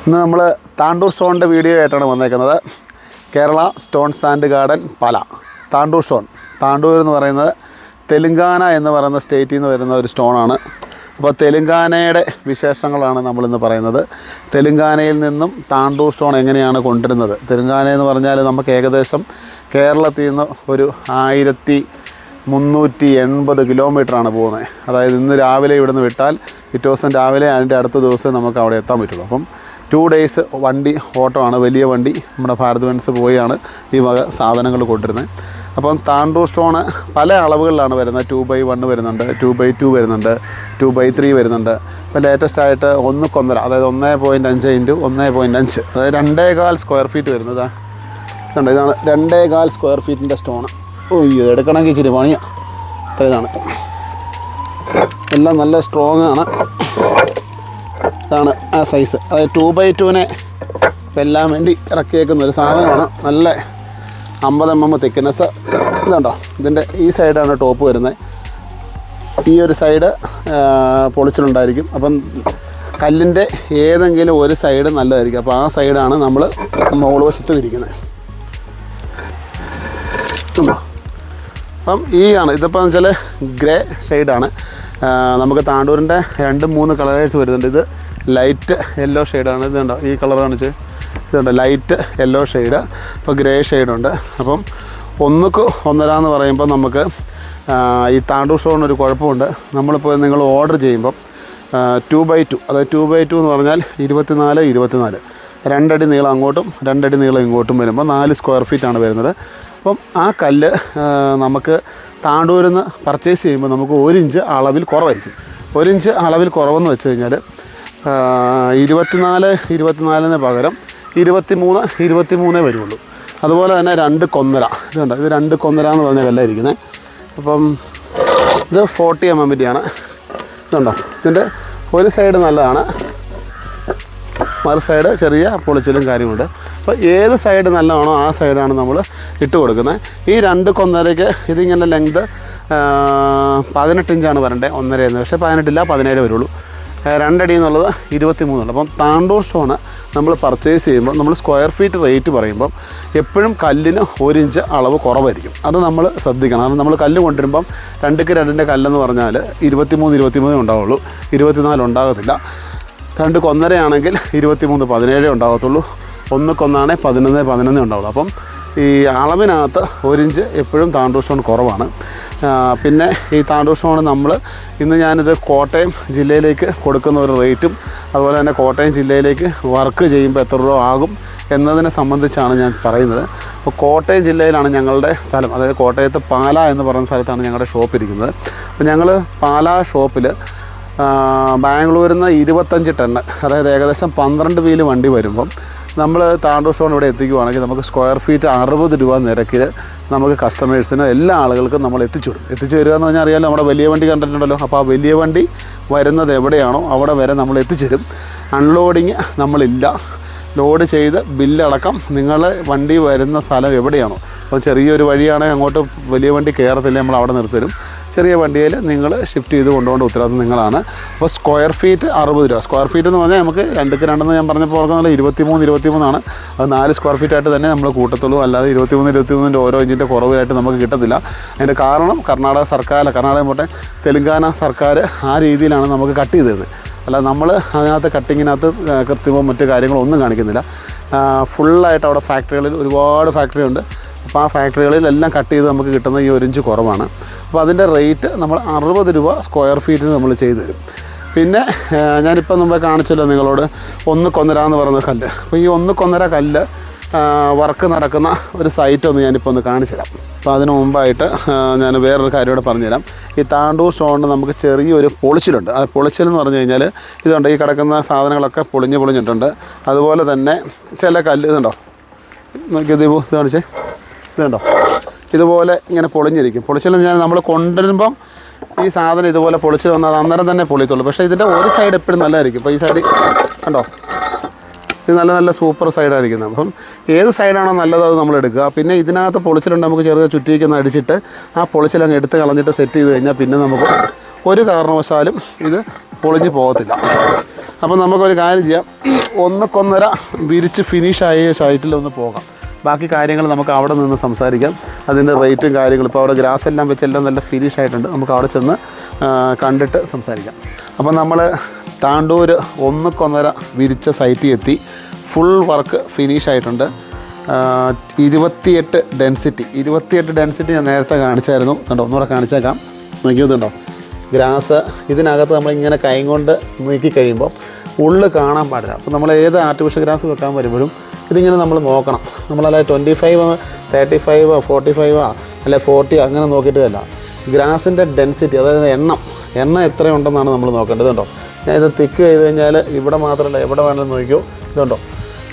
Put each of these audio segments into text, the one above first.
ഇന്ന് നമ്മൾ താണ്ടൂർ സ്റ്റോണിൻ്റെ വീഡിയോ ആയിട്ടാണ് വന്നേക്കുന്നത്. Kerala stones and garden Pala. Tandur stone, Tandur എന്ന് പറയുന്നത് തെലുങ്കാന എന്ന് പറയുന്ന സ്റ്റേറ്റിൽ നിന്ന് വരുന്ന ഒരു സ്റ്റോണാണ്. അപ്പോൾ തെലുങ്കാനയുടെ വിശേഷങ്ങളാണ് നമ്മളിന്ന് പറയുന്നത്. തെലുങ്കാനയിൽ നിന്നും താണ്ടൂർ സ്റ്റോൺ എങ്ങനെയാണ് കൊണ്ടുവരുന്നത്. തെലുങ്കാന എന്ന് പറഞ്ഞാൽ നമുക്ക് ഏകദേശം കേരളത്തിൽ നിന്ന് ഒരു 1380 കിലോമീറ്ററാണ് പോകുന്നത്. അതായത് ഇന്ന് രാവിലെ ഇവിടെ നിന്ന് വിട്ടാൽ പിറ്റേ ദിവസം രാവിലെ അതിൻ്റെ അടുത്ത ദിവസം നമുക്ക് അവിടെ എത്താൻ പറ്റുള്ളൂ. അപ്പം 2 days വണ്ടി ഓട്ടോ ആണ്, വലിയ വണ്ടി. നമ്മുടെ ഭാരത് ബെൻസ് പോയാണ് ഈ വക സാധനങ്ങൾ കൊണ്ടുവരുന്നത്. അപ്പം താണ്ടൂർ സ്റ്റോണ് പല അളവുകളിലാണ് വരുന്നത്. 2x1 വരുന്നുണ്ട്, 2x2 വരുന്നുണ്ട്, 2x3 വരുന്നുണ്ട്. ഇപ്പോൾ ലേറ്റസ്റ്റ് ആയിട്ട് 1.1, അതായത് 1.5 × 1.5, അതായത് 2.25 സ്ക്വയർ ഫീറ്റ് വരുന്നത്. ഇതാണ് 2.25 സ്ക്വയർ ഫീറ്റിൻ്റെ സ്റ്റോണ്. ഓയ്യോ, എടുക്കണമെങ്കിൽ ഇച്ചിരി പണിയാണ്. അത്ര ഇതാണ്, എല്ലാം നല്ല സ്ട്രോങ് ആണ്. ഇതാണ് ആ സൈസ്. അതായത് 2x2 എല്ലാം വേണ്ടി ഇറക്കിയേക്കുന്ന ഒരു സാധനമാണ്. നല്ല 50 mm തിക്നെസ്. ഇതുണ്ടോ, ഇതിൻ്റെ ഈ സൈഡാണ് ടോപ്പ് വരുന്നത്. ഈ ഒരു സൈഡ് പൊളിച്ചിലുണ്ടായിരിക്കും. അപ്പം കല്ലിൻ്റെ ഏതെങ്കിലും ഒരു സൈഡ് നല്ലതായിരിക്കും. അപ്പോൾ ആ സൈഡാണ് നമ്മൾ മുകൾ വശത്ത് വിരിക്കുന്നത്. അപ്പം ഈ ആണ് ഇതിപ്പോൾ എന്ന് വെച്ചാൽ ഗ്രേ ഷെയ്ഡാണ്. നമുക്ക് താണ്ടൂരിൻ്റെ 2-3 കളേഴ്സ് വരുന്നുണ്ട്. ഇത് ലൈറ്റ് യെല്ലോ ഷെയ്ഡാണ്. ഇതുണ്ടോ, ഈ കളർ കാണിച്ച്, ഇതുണ്ട് ലൈറ്റ് യെല്ലോ ഷെയ്ഡ്. ഇപ്പോൾ ഗ്രേ ഷെയ്ഡുണ്ട്. അപ്പം 1:1.5 എന്ന് പറയുമ്പോൾ നമുക്ക് ഈ താണ്ടൂർ സ്റ്റോണിനൊരു കുഴപ്പമുണ്ട്. നമ്മളിപ്പോൾ നിങ്ങൾ ഓർഡർ ചെയ്യുമ്പം 2x2, അതായത് 2x2 എന്ന് പറഞ്ഞാൽ 24 2 അടി നീളം അങ്ങോട്ടും 2 അടി നീളം ഇങ്ങോട്ടും വരുമ്പോൾ 4 സ്ക്വയർ ഫീറ്റാണ് വരുന്നത്. അപ്പം ആ കല്ല് നമുക്ക് താണ്ടൂരിൽ നിന്ന് പർച്ചേസ് ചെയ്യുമ്പോൾ നമുക്ക് 1 ഇഞ്ച് അളവിൽ കുറവായിരിക്കും. 1 ഇഞ്ച് അളവിൽ കുറവെന്ന് വെച്ച് കഴിഞ്ഞാൽ 24 പകരം 23 വരുള്ളൂ. അതുപോലെ തന്നെ 2.1. ഇതുണ്ട്, ഇത് 2.1 എന്ന് പറഞ്ഞ കല്ലായിരിക്കുന്നത്. അപ്പം ഇത് 40 mm ഇതുണ്ടോ, ഇതിൻ്റെ ഒരു സൈഡ് നല്ലതാണ്, മറു സൈഡ് ചെറിയ പൊളിച്ചിലും കാര്യമുണ്ട്. അപ്പോൾ ഏത് സൈഡ് നല്ലതാണോ ആ സൈഡാണ് നമ്മൾ ഇട്ട് കൊടുക്കുന്നത്. ഈ 2.1 ഇതിങ്ങനെ ലെങ്ത് 18 ഇഞ്ചാണ് വരേണ്ടത്, 1.5 എന്ന്. പക്ഷേ 18 ഇല്ല, 17 വരുള്ളൂ. 2 അടി എന്നുള്ളത് 23. അപ്പം താണ്ടൂർ സ്റ്റോണ് നമ്മൾ പർച്ചേസ് ചെയ്യുമ്പോൾ നമ്മൾ സ്ക്വയർ ഫീറ്റ് റേറ്റ് പറയുമ്പം എപ്പോഴും കല്ലിന് 1 ഇഞ്ച് അളവ് കുറവായിരിക്കും. അത് നമ്മൾ ശ്രദ്ധിക്കണം. കാരണം നമ്മൾ കല്ല് കൊണ്ടുവരുമ്പം 2x2 കല്ലെന്ന് പറഞ്ഞാൽ 23 ഉണ്ടാവുള്ളൂ, 24 ഉണ്ടാകത്തില്ല. 2.1 ആണെങ്കിൽ 23 17 ഉണ്ടാകത്തുള്ളൂ. 1:1 11 ഉണ്ടാവുള്ളൂ. അപ്പം ഈ അളവിനകത്ത് 1 ഇഞ്ച് എപ്പോഴും താണ്ടൂർ സ്റ്റോൺ കുറവാണ്. പിന്നെ ഈ താണ്ടൂർ സ്റ്റോൺ ഇന്ന് ഞാനിത് കോട്ടയം ജില്ലയിലേക്ക് കൊടുക്കുന്ന ഒരു റേറ്റും അതുപോലെ തന്നെ കോട്ടയം ജില്ലയിലേക്ക് വർക്ക് ചെയ്യുമ്പോൾ എത്ര രൂപ ആകും എന്നതിനെ സംബന്ധിച്ചാണ് ഞാൻ പറയുന്നത്. അപ്പോൾ കോട്ടയം ജില്ലയിലാണ് ഞങ്ങളുടെ സ്ഥലം. അതായത് കോട്ടയത്ത് പാല എന്ന് പറയുന്ന സ്ഥലത്താണ് ഞങ്ങളുടെ ഷോപ്പ് ഇരിക്കുന്നത്. അപ്പോൾ ഞങ്ങൾ പാല ഷോപ്പിൽ ബാംഗ്ലൂരിൽ നിന്ന് 25 ടണ്ണ്, അതായത് ഏകദേശം 12 വീല് വണ്ടി വരുമ്പം നമ്മൾ താണ്ടൂർ സ്റ്റോൺ ഇവിടെ എത്തിക്കുവാണെങ്കിൽ നമുക്ക് സ്ക്വയർ ഫീറ്റ് 60 രൂപ നിരക്കിൽ നമുക്ക് കസ്റ്റമേഴ്സിന് എല്ലാ ആളുകൾക്കും നമ്മൾ എത്തിച്ചു തരിക എന്ന് പറഞ്ഞാൽ അറിയാമല്ലോ, നമ്മുടെ വലിയ വണ്ടി കണ്ടിട്ടുണ്ടല്ലോ. അപ്പോൾ ആ വലിയ വണ്ടി വരുന്നത് എവിടെയാണോ അവിടെ വരെ നമ്മൾ എത്തിച്ചേരും. അൺലോഡിങ് നമ്മളില്ല. ലോഡ് ചെയ്ത് ബില്ലടക്കം നിങ്ങൾ വണ്ടി വരുന്ന സ്ഥലം എവിടെയാണോ, അപ്പോൾ ചെറിയൊരു വഴിയാണെങ്കിൽ അങ്ങോട്ട് വലിയ വണ്ടി കയറത്തില്ല, നമ്മൾ അവിടെ നിർത്തരും. ചെറിയ വണ്ടിയിൽ നിങ്ങൾ ഷിഫ്റ്റ് ചെയ്ത് കൊണ്ടുപോകേണ്ട ഉത്തരവാദിത്വം നിങ്ങളാണ്. അപ്പോൾ സ്ക്വയർ ഫീറ്റ് 60 രൂപ. സ്ക്വയർ ഫീറ്റ് എന്ന് പറഞ്ഞാൽ നമുക്ക് 2x2 ഞാൻ പറഞ്ഞപ്പോൾ ഓർക്കുന്നില്ല, 23 അത് 4 സ്ക്വയർ ഫീറ്റായിട്ട് തന്നെ നമ്മൾ കൂട്ടത്തുള്ളൂ. അല്ലാതെ 23 ഓരോ ഇഞ്ചിൻ്റെ കുറവായിട്ട് നമുക്ക് കിട്ടത്തില്ല. അതിൻ്റെ കാരണം കർണാടക സർക്കാർ, കർണാടക പോട്ടെ തെലുങ്കാന സർക്കാർ ആ രീതിയിലാണ് നമുക്ക് കട്ട് ചെയ്ത് തരുന്നത്. അല്ല നമ്മൾ അതിനകത്ത് കട്ടിങ്ങിനകത്ത് കൃത്യമോ മറ്റു കാര്യങ്ങളൊന്നും കാണിക്കുന്നില്ല. ഫുള്ളായിട്ട് അവിടെ ഫാക്ടറികളിൽ ഒരുപാട് ഫാക്ടറി ഉണ്ട്. അപ്പോൾ ആ ഫാക്ടറികളിലെല്ലാം കട്ട് ചെയ്ത് നമുക്ക് കിട്ടുന്ന ഈ 1 ഇഞ്ച് കുറവാണ്. അപ്പോൾ അതിൻ്റെ റേറ്റ് നമ്മൾ 60 രൂപ സ്ക്വയർ ഫീറ്റിന് നമ്മൾ ചെയ്തു തരും. പിന്നെ ഞാനിപ്പോൾ മുമ്പേ കാണിച്ചല്ലോ നിങ്ങളോട് 1.1 എന്ന് പറയുന്ന കല്ല്. അപ്പോൾ ഈ 1.1 കല്ല് വർക്ക് നടക്കുന്ന ഒരു സൈറ്റ് ഞാനിപ്പോൾ ഒന്ന് കാണിച്ചു തരാം. അപ്പോൾ അതിന് മുമ്പായിട്ട് ഞാൻ വേറൊരു കാര്യം കൂടെ പറഞ്ഞുതരാം. ഈ താണ്ടൂർ സ്റ്റോണിന് നമുക്ക് ചെറിയൊരു പൊളിച്ചിലുണ്ട്. ആ പൊളിച്ചിലെന്ന് പറഞ്ഞു കഴിഞ്ഞാൽ ഇതുണ്ട്, ഈ കിടക്കുന്ന സാധനങ്ങളൊക്കെ പൊളിഞ്ഞിട്ടുണ്ട്. അതുപോലെ തന്നെ ചില കല്ല് ഇതുണ്ടോ, നോക്കിയത് ഇത് കാണിച്ചേ, ഇതുണ്ടോ, ഇതുപോലെ ഇങ്ങനെ പൊളിഞ്ഞിരിക്കും. പൊളിച്ചിലെന്ന് ഞാൻ നമ്മൾ കൊണ്ടുവരുമ്പം ഈ സാധനം ഇതുപോലെ പൊളിച്ചിൽ വന്നാൽ അത് അന്നേരം തന്നെ പൊളിയത്തുള്ളൂ. പക്ഷേ ഇതിൻ്റെ ഒരു സൈഡ് എപ്പോഴും നല്ലതായിരിക്കും. ഇപ്പോൾ ഈ സൈഡ് കണ്ടോ, ഇത് നല്ല സൂപ്പർ സൈഡായിരിക്കുന്നത്. അപ്പം ഏത് സൈഡാണോ നല്ലത് അത് നമ്മൾ എടുക്കുക. പിന്നെ ഇതിനകത്ത് പൊളിച്ചിലുണ്ട്, നമുക്ക് ചെറുത് ചുറ്റിക്കുന്ന അടിച്ചിട്ട് ആ പൊളിച്ചിലങ്ങ് എടുത്ത് കളഞ്ഞിട്ട് സെറ്റ് ചെയ്ത് കഴിഞ്ഞാൽ പിന്നെ നമുക്ക് ഒരു കാരണവശാലും ഇത് പൊളിഞ്ഞ് പോകത്തില്ല. അപ്പം നമുക്കൊരു കാര്യം ചെയ്യാം, ഒന്നൊന്നര വിരിച്ച് ഫിനിഷായ സൈറ്റിലൊന്ന് പോകാം. ബാക്കി കാര്യങ്ങൾ നമുക്ക് അവിടെ നിന്ന് സംസാരിക്കാം. അതിൻ്റെ റേറ്റും കാര്യങ്ങളും ഇപ്പോൾ അവിടെ ഗ്രാസ് എല്ലാം വെച്ച് എല്ലാം നല്ല ഫിനിഷ് ആയിട്ടുണ്ട്. നമുക്ക് അവിടെ ചെന്ന് കണ്ടിട്ട് സംസാരിക്കാം. അപ്പം നമ്മൾ താണ്ടൂർ ഒന്നൊന്നര വിരിച്ച സൈറ്റിൽ എത്തി. ഫുൾ വർക്ക് ഫിനിഷ് ആയിട്ടുണ്ട്. 28 ഡെൻസിറ്റി ഞാൻ നേരത്തെ കാണിച്ചായിരുന്നു. കണ്ടോ, ഒന്നുകൂടെ കാണിച്ചേക്കാം. നോക്കിയതുണ്ടോ ഗ്രാസ്. ഇതിനകത്ത് നമ്മളിങ്ങനെ കൈ കൊണ്ട് നീക്കി കഴിയുമ്പോൾ ഉള്ളിൽ കാണാൻ പാടില്ല. അപ്പോൾ നമ്മൾ ഏത് ആർട്ടിഫിഷ്യൽ ഗ്രാസ് വെക്കാൻ വരുമ്പോഴും ഇതിങ്ങനെ നമ്മൾ നോക്കണം. നമ്മളല്ല 25, 35, 45 അല്ലെ 40 അങ്ങനെ നോക്കിയിട്ടല്ല. ഗ്രാസിൻ്റെ ഡെൻസിറ്റി, അതായത് എണ്ണം എത്രയുണ്ടെന്നാണ് നമ്മൾ നോക്കേണ്ടത്. കേട്ടോ, ഞാൻ ഇത് തിക്ക് ചെയ്ത് കഴിഞ്ഞാൽ ഇവിടെ മാത്രമല്ല എവിടെ വേണമെങ്കിലും നോക്കിയോ. ഇതുണ്ടോ,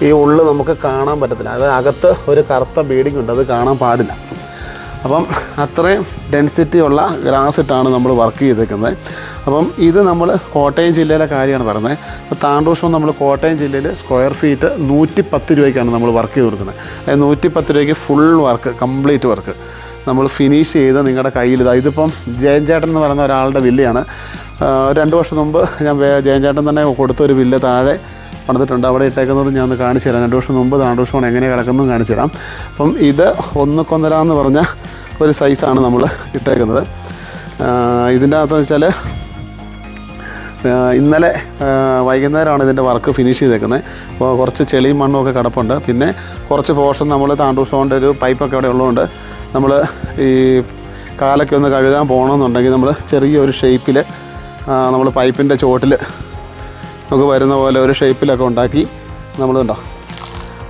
ഈ ഉള്ളിൽ നമുക്ക് കാണാൻ പറ്റത്തില്ല. അത് അകത്ത് ഒരു കറുത്ത ബീഡിങ് ഉണ്ട്, അത് കാണാൻ പാടില്ല. അപ്പം അത്രയും ഡെൻസിറ്റി ഉള്ള ഗ്രാസ് ഇട്ടാണ് നമ്മൾ വർക്ക് ചെയ്തേക്കുന്നത്. അപ്പം ഇത് നമ്മൾ കോട്ടയം ജില്ലയിലെ കാര്യമാണ് പറയുന്നത്. അപ്പോൾ താണ്ടൂർ ഷോ നമ്മൾ കോട്ടയം ജില്ലയിൽ സ്ക്വയർ ഫീറ്റ് 110 രൂപയ്ക്കാണ് നമ്മൾ വർക്ക് ചെയ്ത് കൊടുക്കുന്നത്. അതായത് 110 രൂപയ്ക്ക് ഫുൾ വർക്ക്, കംപ്ലീറ്റ് വർക്ക് നമ്മൾ ഫിനിഷ് ചെയ്ത് നിങ്ങളുടെ കയ്യിൽ ഇതിപ്പം ജയൻ ചേട്ടൻ എന്ന് പറയുന്ന ഒരാളുടെ വില്ലയാണ്. 2 വർഷം മുമ്പ് ഞാൻ ജയൻ ചേട്ടൻ തന്നെ കൊടുത്തൊരു വില്ല താഴെ പണിതിട്ടുണ്ട്. അവിടെ ഇട്ടേക്കുന്നത് ഞാൻ ഒന്ന് കാണിച്ചു തരാം. 2 വർഷം മുമ്പ് താണ്ടൂർ ഷോൺ എങ്ങനെ കിടക്കുന്നു കാണിച്ചു തരാം. അപ്പം ഇത് 1:1 എന്ന് പറഞ്ഞ ഒരു സൈസാണ് നമ്മൾ ഇട്ടേക്കുന്നത്. ഇതിൻ്റെ അകത്തെന്ന് വെച്ചാൽ ഇന്നലെ വൈകുന്നേരമാണ് ഇതിൻ്റെ വർക്ക് ഫിനിഷ് ചെയ്തേക്കുന്നത്. അപ്പോൾ കുറച്ച് ചെളിയും മണ്ണും ഒക്കെ കിടപ്പുണ്ട്. പിന്നെ കുറച്ച് പോർഷൻ നമ്മൾ താണ്ടൂർ ഷോണിൻ്റെ ഒരു പൈപ്പൊക്കെ അവിടെ ഉള്ളതുകൊണ്ട് നമ്മൾ ഈ കാലൊക്കെ ഒന്ന് കഴുകാൻ പോകണമെന്നുണ്ടെങ്കിൽ നമ്മൾ ചെറിയൊരു ഷേപ്പിൽ നമ്മൾ പൈപ്പിൻ്റെ ചോട്ടിൽ നമുക്ക് വരുന്ന പോലെ ഒരു ഷേപ്പിലൊക്കെ ഉണ്ടാക്കി നമ്മളുണ്ടോ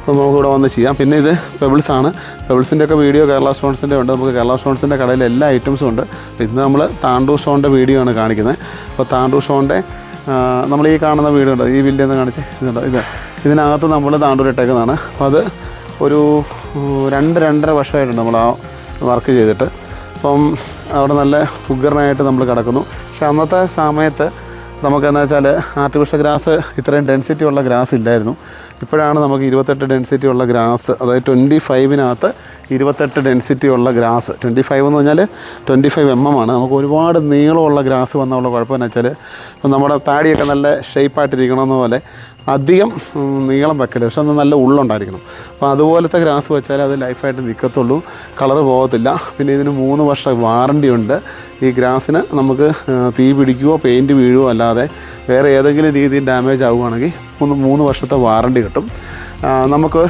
അപ്പോൾ നമുക്കിവിടെ വന്ന് ചെയ്യാം. പിന്നെ ഇത് പെബിൾസാണ്. പെബിൾസിൻ്റെ ഒക്കെ വീഡിയോ കേരള സ്റ്റോൺസിൻ്റെ ഉണ്ട്. നമുക്ക് കേരള സ്റ്റോൺസിൻ്റെ കടയിൽ എല്ലാ ഐറ്റംസും ഉണ്ട്. ഇന്ന് നമ്മൾ താണ്ടൂർ ഷോണിൻ്റെ വീഡിയോ ആണ് കാണിക്കുന്നത്. അപ്പോൾ താണ്ടൂർ ഷോണിൻ്റെ നമ്മൾ ഈ കാണുന്ന വീഡിയോ ഉണ്ട്, ഈ വില്ലെന്ന് കാണിച്ച് ഇതുണ്ടോ, ഇതിനകത്ത് നമ്മൾ താണ്ടൂർ ഇട്ടേക്കുന്നതാണ്. അപ്പോൾ അത് ഒരു 2-2.5 വർഷമായിട്ടുണ്ട് നമ്മൾ ആ വർക്ക് ചെയ്തിട്ട്. അപ്പം അവിടെ നല്ല ഉഗ്രനായിട്ട് നമ്മൾ കിടക്കുന്നു. പക്ഷെ അന്നത്തെ സമയത്ത് നമുക്കെന്ന് വെച്ചാൽ ആർട്ടിഫിഷ്യൽ ഗ്രാസ് ഇത്രയും ഡെൻസിറ്റി ഉള്ള ഗ്രാസ് ഇല്ലായിരുന്നു. ഇപ്പോഴാണ് നമുക്ക് 28 ഡെൻസിറ്റി ഉള്ള ഗ്രാസ്, അതായത് 25-നകത്ത് 28 ഡെൻസിറ്റി ഉള്ള ഗ്രാസ്. 25 എന്ന് പറഞ്ഞാൽ 25 mm ആണ്. നമുക്ക് ഒരുപാട് നീളമുള്ള ഗ്രാസ് വന്നുള്ള കുഴപ്പമെന്ന് വെച്ചാൽ ഇപ്പം നമ്മുടെ താടിയൊക്കെ നല്ല ഷേപ്പായിട്ടിരിക്കണമെന്ന പോലെ അധികം നീളം വെക്കല്, പക്ഷെ അത് നല്ല ഉള്ളുണ്ടായിരിക്കണം. അപ്പോൾ അതുപോലത്തെ ഗ്രാസ് വെച്ചാൽ അത് ലൈഫായിട്ട് നിൽക്കത്തുള്ളൂ, കളറ് പോകത്തില്ല. പിന്നെ ഇതിന് 3 വർഷം വാറണ്ടി ഉണ്ട്. ഈ ഗ്രാസിന് നമുക്ക് തീ പിടിക്കുകയോ പെയിൻറ്റ് വീഴുകയോ അല്ലാതെ വേറെ ഏതെങ്കിലും രീതിയിൽ ഡാമേജ് ആവുകയാണെങ്കിൽ 3 വർഷത്തെ വാറണ്ടി കിട്ടും. നമുക്ക്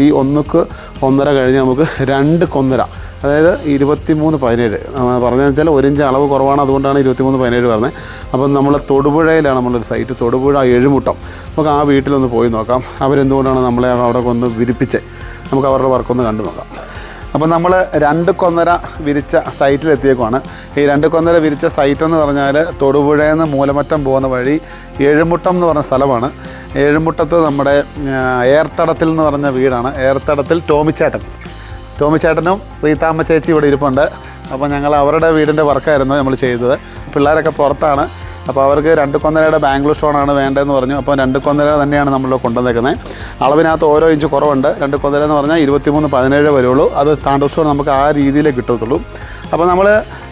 ഈ 1:1 കഴിഞ്ഞ് നമുക്ക് 2:1, അതായത് 23-17 പറഞ്ഞതെന്ന് വെച്ചാൽ 1 ഇഞ്ച് അളവ് കുറവാണ്. അതുകൊണ്ടാണ് 23-17 പറഞ്ഞത്. അപ്പം നമ്മൾ തൊടുപുഴയിലാണ് നമ്മളൊരു സൈറ്റ്, തൊടുപുഴ എഴുമുട്ടം. നമുക്ക് ആ വീട്ടിലൊന്ന് പോയി നോക്കാം. അവരെന്തുകൊണ്ടാണ് നമ്മളെ അവിടെ ഒന്ന് വിരിപ്പിച്ചത്, നമുക്ക് അവരുടെ വർക്കൊന്ന് കണ്ടു നോക്കാം. അപ്പോൾ നമ്മൾ 2:1 വിരിച്ച സൈറ്റിലെത്തിയേക്കുവാണ്. ഈ 2:1 വിരിച്ച സൈറ്റ് എന്ന് പറഞ്ഞാൽ തൊടുപുഴയിൽ നിന്ന് മൂലമറ്റം പോകുന്ന വഴി എഴുമുട്ടം എന്ന് പറഞ്ഞ സ്ഥലമാണ്. എഴുമുട്ടത്ത് നമ്മുടെ ഏർത്തടത്തിൽ എന്ന് പറഞ്ഞ വീടാണ്. ഏർത്തടത്തിൽ ടോമിച്ചേട്ടനും റീത്താമ്മ ചേച്ചി ഇവിടെ ഇരിപ്പുണ്ട്. അപ്പോൾ ഞങ്ങൾ അവരുടെ വീടിൻ്റെ വർക്കായിരുന്നു നമ്മൾ ചെയ്തത്. പിള്ളേരൊക്കെ പുറത്താണ്. അപ്പോൾ അവർക്ക് 2:1 ബാംഗ്ലൂർ ഷോണാണ് വേണ്ടതെന്ന് പറഞ്ഞു. അപ്പോൾ 2:1 തന്നെയാണ് നമ്മൾ കൊണ്ടുവന്നേക്കുന്നത്. അളവിനകത്ത് ഓരോ ഇഞ്ച് കുറവുണ്ട്. 2:1 എന്ന് പറഞ്ഞാൽ 23-17 വരുള്ളൂ. അത് താണ്ടൂർ ഷോ നമുക്ക് ആ രീതിയിലേ കിട്ടത്തുള്ളൂ. അപ്പോൾ നമ്മൾ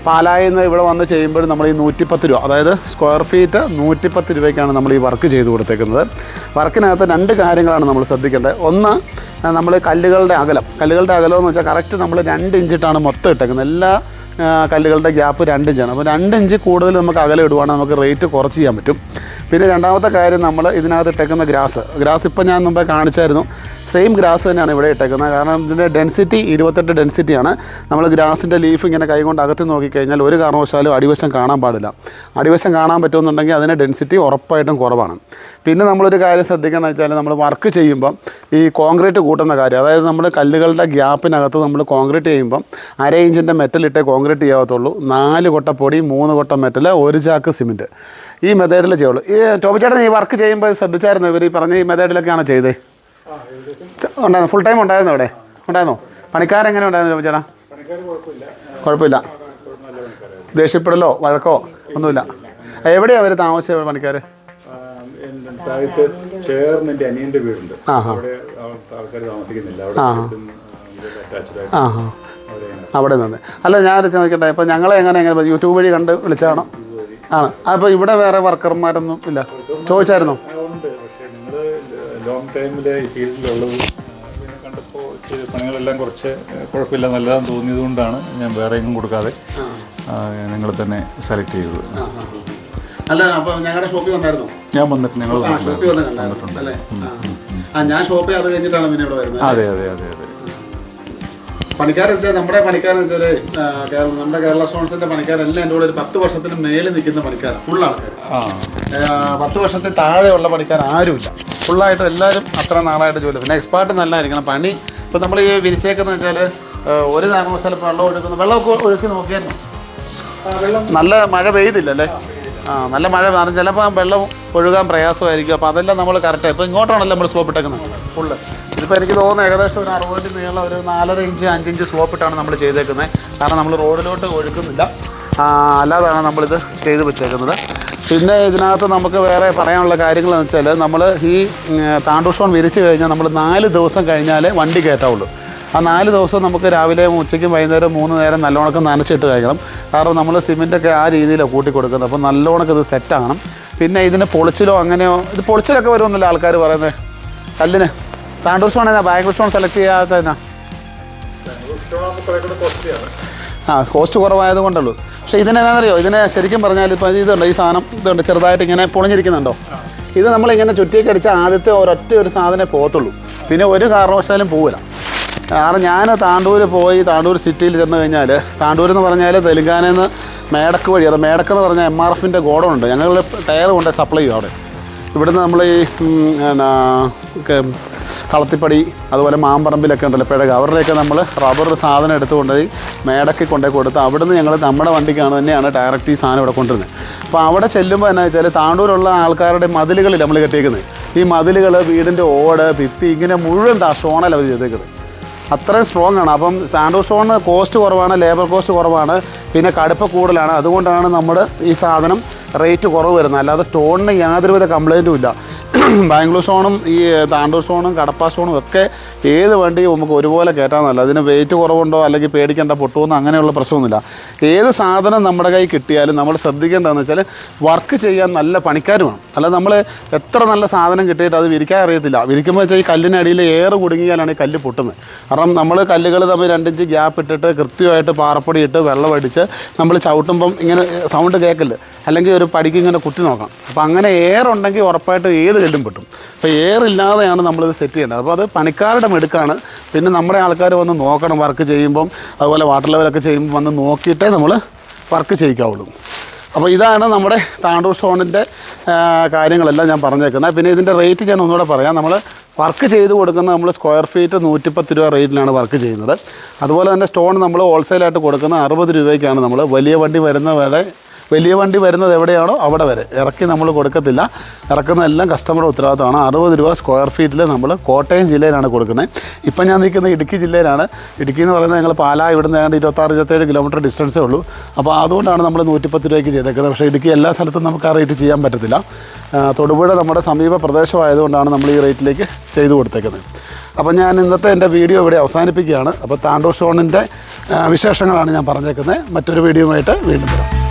പാലായിൽ നിന്ന് ഇവിടെ വന്ന് ചെയ്യുമ്പോഴും നമ്മൾ ഈ 110 രൂപ, അതായത് സ്ക്വയർ ഫീറ്റ് 110 രൂപയ്ക്കാണ് നമ്മൾ ഈ വർക്ക് ചെയ്ത് കൊടുത്തേക്കുന്നത്. വർക്കിനകത്ത് 2 കാര്യങ്ങളാണ് നമ്മൾ ശ്രദ്ധിക്കേണ്ടത്. ഒന്ന്, നമ്മൾ കല്ലുകളുടെ അകലം എന്ന് വെച്ചാൽ കറക്റ്റ് നമ്മൾ 2 ഇഞ്ചിട്ടാണ് മൊത്തം ഇട്ടേക്കുന്നത്. എല്ലാ കല്ലുകളുടെ ഗ്യാപ്പ് 2 ഇഞ്ചാണ്. അപ്പോൾ 2 ഇഞ്ച് കൂടുതൽ നമുക്ക് അകലം ഇടുവാണെങ്കിൽ നമുക്ക് റേറ്റ് കുറച്ച് ചെയ്യാൻ പറ്റും. പിന്നെ രണ്ടാമത്തെ കാര്യം, നമ്മൾ ഇതിനകത്ത് ഇട്ടേക്കുന്ന ഗ്രാസ് ഇപ്പം ഞാൻ മുമ്പേ കാണിച്ചായിരുന്നു. സെയിം ഗ്രാസ് തന്നെയാണ് ഇവിടെ ഇട്ടേക്കുന്നത്. കാരണം ഇതിൻ്റെ ഡെൻസിറ്റി 28 ഡെൻസിറ്റിയാണ്. നമ്മൾ ഗ്രാസിൻ്റെ ലീഫ് ഇങ്ങനെ കൈകൊണ്ട് അകത്ത് നോക്കിക്കഴിഞ്ഞാൽ ഒരു കാരണവശാലും അടിവശം കാണാൻ പാടില്ല. അടിവശം കാണാൻ പറ്റുമെന്നുണ്ടെങ്കിൽ അതിൻ്റെ ഡെൻസിറ്റി ഉറപ്പായിട്ടും കുറവാണ്. പിന്നെ നമ്മളൊരു കാര്യം ശ്രദ്ധിക്കണമെന്ന് വെച്ചാൽ, നമ്മൾ വർക്ക് ചെയ്യുമ്പം ഈ കോൺക്രീറ്റ് കൂട്ടുന്ന കാര്യം, അതായത് നമ്മൾ കല്ലുകളുടെ ഗ്യാപ്പിനകത്ത് നമ്മൾ കോൺക്രീറ്റ് ചെയ്യുമ്പം 1/2 ഇഞ്ചിൻ്റെ മെറ്റലിട്ടേ കോൺക്രീറ്റ് ചെയ്യാവത്തുള്ളൂ. 4 കൊട്ട പൊടി, 3 കൊട്ട മെറ്റൽ, 1 ചാക്ക് സിമെൻറ്റ്. ഈ മെത്തേഡിൽ ചെയ്യുള്ളൂ. ഈ ടോമിച്ചേട്ടൻ ഈ വർക്ക് ചെയ്യുമ്പോൾ ശ്രദ്ധിച്ചായിരുന്നു ഇവർ ഈ പറഞ്ഞ ഈ മെത്തേഡിലൊക്കെയാണ് ചെയ്തത്? ഉണ്ടായിരുന്നു. ഫുൾ ടൈം ഉണ്ടായിരുന്നു ഇവിടെ? ഉണ്ടായിരുന്നോ? പണിക്കാരെങ്ങനെ ഉണ്ടായിരുന്നു ടോമിച്ചേട്ടാ? കുഴപ്പമില്ല. ദേഷ്യപ്പെടലോ വഴക്കോ ഒന്നുമില്ല? എവിടെയാണ് അവർ താമസിച്ചത് പണിക്കാർ? അനിയന്റെ വീടുണ്ട്, ആൾക്കാർ താമസിക്കുന്നില്ല അവിടെ നിന്ന്. അല്ല, ഞാൻ ചോദിക്കട്ടെ, ഇപ്പം ഞങ്ങളെ എങ്ങനെ യൂട്യൂബ് വഴി കണ്ട് വിളിച്ചതാണോ? ആണ്. അപ്പോൾ ഇവിടെ വേറെ വർക്കർമാരൊന്നും ഇല്ല? ചോദിച്ചായിരുന്നോ? അത് ലോങ് ടൈമിൽ ഈ ഫീൽഡിലുള്ളത് പിന്നെ കണ്ടപ്പോൾ ചെയ്ത പണികളെല്ലാം കുറച്ച് കുഴപ്പമില്ല നല്ലതാണെന്ന് തോന്നിയതുകൊണ്ടാണ് ഞാൻ വേറെ എങ്ങും കൊടുക്കാതെ നിങ്ങൾ തന്നെ സെലക്ട് ചെയ്തത്. അല്ല, അപ്പോൾ ഞങ്ങളുടെ ഷോപ്പിൽ വന്നായിരുന്നു? ഞാൻ വന്നിട്ട് ഞങ്ങൾ ഷോപ്പിൽ വന്നിട്ടുണ്ട് അല്ലേ? ഞാൻ ഷോപ്പിൽ അത് കഴിഞ്ഞിട്ടാണ് പിന്നെ ഇവിടെ വരുന്നത്. അതെ അതെ അതെ അതെ. പണിക്കാരെന്ന് വെച്ചാൽ നമ്മുടെ നമ്മുടെ കേരള സ്റ്റോൺസിന്റെ പണിക്കാരെല്ലാം എൻ്റെ കൂടെ ഒരു 10 വർഷത്തിന് മേളിൽ നിൽക്കുന്ന പണിക്കാരാണ്. ഫുൾ ആൾക്കാർ 10 വർഷത്തിൽ താഴെയുള്ള പണിക്കാർ ആരുമില്ല. ഫുള്ളായിട്ട് എല്ലാവരും അത്ര നാളായിട്ട് ജോലി. പിന്നെ എക്സ്പേർട്ട് നല്ലതായിരിക്കണം. പണി ഇപ്പോൾ നമ്മൾ ഈ വിരിച്ചേക്കെന്ന് വെച്ചാൽ ഒരു കാരണവശാലും വെള്ളമൊക്കെ ഒഴുക്കി നോക്കിയായിരുന്നു. നല്ല മഴ പെയ്തില്ലല്ലേ? നല്ല മഴ കാരണം ചിലപ്പോൾ വെള്ളം ഒഴുകാൻ പ്രയാസമായിരിക്കും. അപ്പോൾ അതെല്ലാം നമ്മൾ കറക്റ്റായി ഇപ്പോൾ ഇങ്ങോട്ടാണല്ലോ നമ്മൾ സ്ലോപ്പ് ഇട്ടേക്കുന്നത് ഫുള്ള്. ഇതിപ്പോൾ എനിക്ക് തോന്നുന്നു ഏകദേശം ഒരു 60 നീളം ഒരു 4.5 ഇഞ്ച് 5 ഇഞ്ച് സ്ലോപ്പ് ഇട്ടാണ് നമ്മൾ ചെയ്തേക്കുന്നത്. കാരണം നമ്മൾ റോഡിലോട്ട് ഒഴുക്കുന്നില്ല, അല്ലാതാണ് നമ്മളിത് ചെയ്ത് വെച്ചേക്കുന്നത്. പിന്നെ ഇതിനകത്ത് നമുക്ക് വേറെ പറയാനുള്ള കാര്യങ്ങളെന്ന് വെച്ചാൽ നമ്മൾ ഈ താണ്ടൂർ സ്റ്റോൺ വിരിച്ച് കഴിഞ്ഞാൽ നമ്മൾ 4 ദിവസം കഴിഞ്ഞാലേ വണ്ടി കയറ്റാവുള്ളൂ. ആ 4 ദിവസം നമുക്ക് രാവിലെ ഉച്ചയ്ക്കും വൈകുന്നേരം 3 നേരം നല്ലോണക്ക് നനച്ചിട്ട് കഴിക്കണം. കാരണം നമ്മൾ സിമെൻറ്റൊക്കെ ആ രീതിയിലാണ് കൂട്ടി കൊടുക്കുന്നത്. അപ്പോൾ നല്ലോണക്ക് ഇത് സെറ്റാകണം. പിന്നെ ഇതിന് പൊളിച്ചിലോ അങ്ങനെയോ ഇത് പൊളിച്ചിലൊക്കെ വരുമെന്നല്ല ആൾക്കാർ പറയുന്നത്. കല്ലിന് താണ്ടൂർ സ്റ്റോൺ എന്നാ ബാംഗ്ലൂർ സ്റ്റോൺ സെലക്ട് ചെയ്യാത്തതിനാ? കോസ്റ്റ് കുറവായത് കൊണ്ടുള്ളൂ. പക്ഷേ ഇതിനെന്നാണെന്നറിയോ, ഇതിനെ ശരിക്കും പറഞ്ഞാൽ ഇപ്പോൾ ഇതുണ്ട്, ഈ സാധനം ഇതുണ്ട് ചെറുതായിട്ട് ഇങ്ങനെ പൊളിഞ്ഞിരിക്കുന്നുണ്ടോ? ഇത് നമ്മളിങ്ങനെ ചുറ്റിയൊക്കെ അടിച്ചാൽ ആദ്യത്തെ ഒരു സാധനമേ പോകത്തുള്ളൂ. പിന്നെ ഒരു കാരണവശാലും പോവില്ല. കാരണം ഞാൻ താണ്ടൂർ സിറ്റിയിൽ ചെന്ന് കഴിഞ്ഞാൽ, താണ്ടൂർ എന്ന് പറഞ്ഞാൽ തെലുങ്കാനയിൽ നിന്ന് മേടക്ക് വഴി, അത് മേടക്കെന്ന് പറഞ്ഞാൽ MRFൻ്റെ ഗോഡൗൺ ഉണ്ട്. ഞങ്ങൾ ടയർ കൊണ്ട് സപ്ലൈ ചെയ്യും അവിടെ. ഇവിടുന്ന് നമ്മൾ ഈ കളത്തിപ്പടി അതുപോലെ മാമ്പറമ്പിലൊക്കെ ഉണ്ടല്ലോ പിഴക, അവരുടെയൊക്കെ നമ്മൾ റബ്ബർ സാധനം എടുത്തുകൊണ്ടുപോയി മേടക്ക് കൊണ്ടുപോയി കൊടുത്ത് അവിടുന്ന് ഞങ്ങൾ നമ്മുടെ വണ്ടിക്കാണ് തന്നെയാണ് ഡയറക്റ്റ് ഈ സാധനം ഇവിടെ കൊണ്ടുവരുന്നത്. അപ്പോൾ അവിടെ ചെല്ലുമ്പോൾ എന്നാ വെച്ചാൽ താണ്ടൂരുള്ള ആൾക്കാരുടെ മതിലുകളിൽ നമ്മൾ കെട്ടിയേക്കുന്നത്. ഈ മതിലുകൾ, വീടിൻ്റെ ഓട്, ഭിത്തി, ഇങ്ങനെ മുഴുവൻ സ്റ്റോണല്ല അവർ ചെയ്തേക്കുന്നത്. അത്രയും സ്ട്രോങ് ആണ്. അപ്പം താണ്ടൂർ സ്റ്റോണിന് കോസ്റ്റ് കുറവാണ്, ലേബർ കോസ്റ്റ് കുറവാണ്, പിന്നെ കടുപ്പ കൂടുതലാണ്. അതുകൊണ്ടാണ് നമ്മുടെ ഈ സാധനം റേറ്റ് കുറവ് വരുന്നത്. അല്ലാതെ സ്റ്റോണിന് യാതൊരുവിധ കംപ്ലൈൻറ്റും ഇല്ല. ബാംഗ്ലൂർ സ്റ്റോണും ഈ താണ്ടൂർ സ്റ്റോണും കടപ്പ സ്റ്റോണും ഒക്കെ ഏത് വണ്ടിയും നമുക്ക് ഒരുപോലെ കയറ്റാമെന്നല്ല. അതിന് വെയിറ്റ് കുറവുണ്ടോ അല്ലെങ്കിൽ പേടിക്കേണ്ട പൊട്ടുമെന്നോ അങ്ങനെയുള്ള പ്രശ്നമൊന്നുമില്ല. ഏത് സാധനം നമ്മുടെ കൈ കിട്ടിയാലും നമ്മൾ ശ്രദ്ധിക്കേണ്ടതെന്ന് വെച്ചാൽ വർക്ക് ചെയ്യാൻ നല്ല പണിക്കാർ വേണം. അല്ല നമ്മൾ എത്ര നല്ല സാധനം കിട്ടിയിട്ട് അത് വിരിക്കാൻ അറിയത്തില്ല. വിരിക്കുമ്പോൾ വെച്ചാൽ ഈ കല്ലിനടിയിൽ ഏറ് കുടുങ്ങിയാലാണ് ഈ കല്ല് പൊട്ടുന്നത്. കാരണം നമ്മൾ കല്ലുകൾ തമ്മിൽ 2 ഇഞ്ച് ഗ്യാപ്പ് ഇട്ടിട്ട് കൃത്യമായിട്ട് പാറപ്പൊടി ഇട്ട് വെള്ളം അടിച്ച് നമ്മൾ ചവിട്ടുമ്പം ഇങ്ങനെ സൗണ്ട് കേൾക്കില്ല, അല്ലെങ്കിൽ ഒരു പടിക്ക് ഇങ്ങനെ കുത്തി നോക്കണം. അപ്പോൾ അങ്ങനെ എയറുണ്ടെങ്കിൽ ഉറപ്പായിട്ട് ഏത് കല്ലും പൊട്ടും. അപ്പോൾ എയറില്ലാതെയാണ് നമ്മളിത് സെറ്റ് ചെയ്യേണ്ടത്. അപ്പോൾ അത് പണിക്കാരുടെ മെടുക്കാണ്. പിന്നെ നമ്മുടെ ആൾക്കാർ വന്ന് നോക്കണം വർക്ക് ചെയ്യുമ്പം, അതുപോലെ വാട്ടർ ലെവലൊക്കെ ചെയ്യുമ്പോൾ വന്ന് നോക്കിയിട്ടേ നമ്മൾ വർക്ക് ചെയ്യിക്കാവുള്ളൂ. അപ്പോൾ ഇതാണ് നമ്മുടെ താണ്ടൂർ സ്റ്റോണിൻ്റെ കാര്യങ്ങളെല്ലാം ഞാൻ പറഞ്ഞേക്കുന്നത്. പിന്നെ ഇതിൻ്റെ റേറ്റ് ഞാൻ ഒന്നുകൂടെ പറയാം. നമ്മൾ വർക്ക് ചെയ്ത് കൊടുക്കുന്നത് നമ്മൾ സ്ക്വയർ ഫീറ്റ് 110 രൂപ റേറ്റിലാണ് വർക്ക് ചെയ്യുന്നത്. അതുപോലെ തന്നെ സ്റ്റോൺ നമ്മൾ ഹോൾസെയിലായിട്ട് കൊടുക്കുന്നത് 60 രൂപയ്ക്കാണ്. നമ്മൾ വലിയ വണ്ടി വരുന്നത് എവിടെയാണോ അവിടെ വരെ ഇറക്കി നമ്മൾ കൊടുക്കത്തില്ല. ഇറക്കുന്നതെല്ലാം കസ്റ്റമറുടെ ഉത്തരവാദിത്തമാണ്. 60 രൂപ സ്ക്വയർ ഫീറ്റിൽ നമ്മൾ കോട്ടയം ജില്ലയിലാണ് കൊടുക്കുന്നത്. ഇപ്പം ഞാൻ നിൽക്കുന്നത് ഇടുക്കി ജില്ലയിലാണ്. ഇടുക്കി എന്ന് പറയുന്നത് ഞങ്ങൾ പാലാ ഇവിടുന്ന് ഏതാണ്ട് 26-27 കിലോമീറ്റർ ഡിസ്റ്റൻസേ ഉള്ളൂ. അപ്പോൾ അതുകൊണ്ടാണ് നമ്മൾ 110 രൂപയ്ക്ക് ചെയ്തേക്കുന്നത്. പക്ഷേ ഇടുക്കി എല്ലാ സ്ഥലത്തും നമുക്ക് ആ റേറ്റ് ചെയ്യാൻ പറ്റത്തില്ല. തൊടുപുഴ നമ്മുടെ സമീപ പ്രദേശമായതുകൊണ്ടാണ് നമ്മൾ ഈ റേറ്റിലേക്ക് ചെയ്തു കൊടുത്തേക്കുന്നത്. അപ്പോൾ ഞാൻ ഇന്നത്തെ എൻ്റെ വീഡിയോ ഇവിടെ അവസാനിപ്പിക്കുകയാണ്. അപ്പോൾ താണ്ടൂർ സ്റ്റോണിൻ്റെ വിശേഷങ്ങളാണ് ഞാൻ പറഞ്ഞേക്കുന്നത്. മറ്റൊരു വീഡിയോയുമായിട്ട് വീണ്ടും വരാം.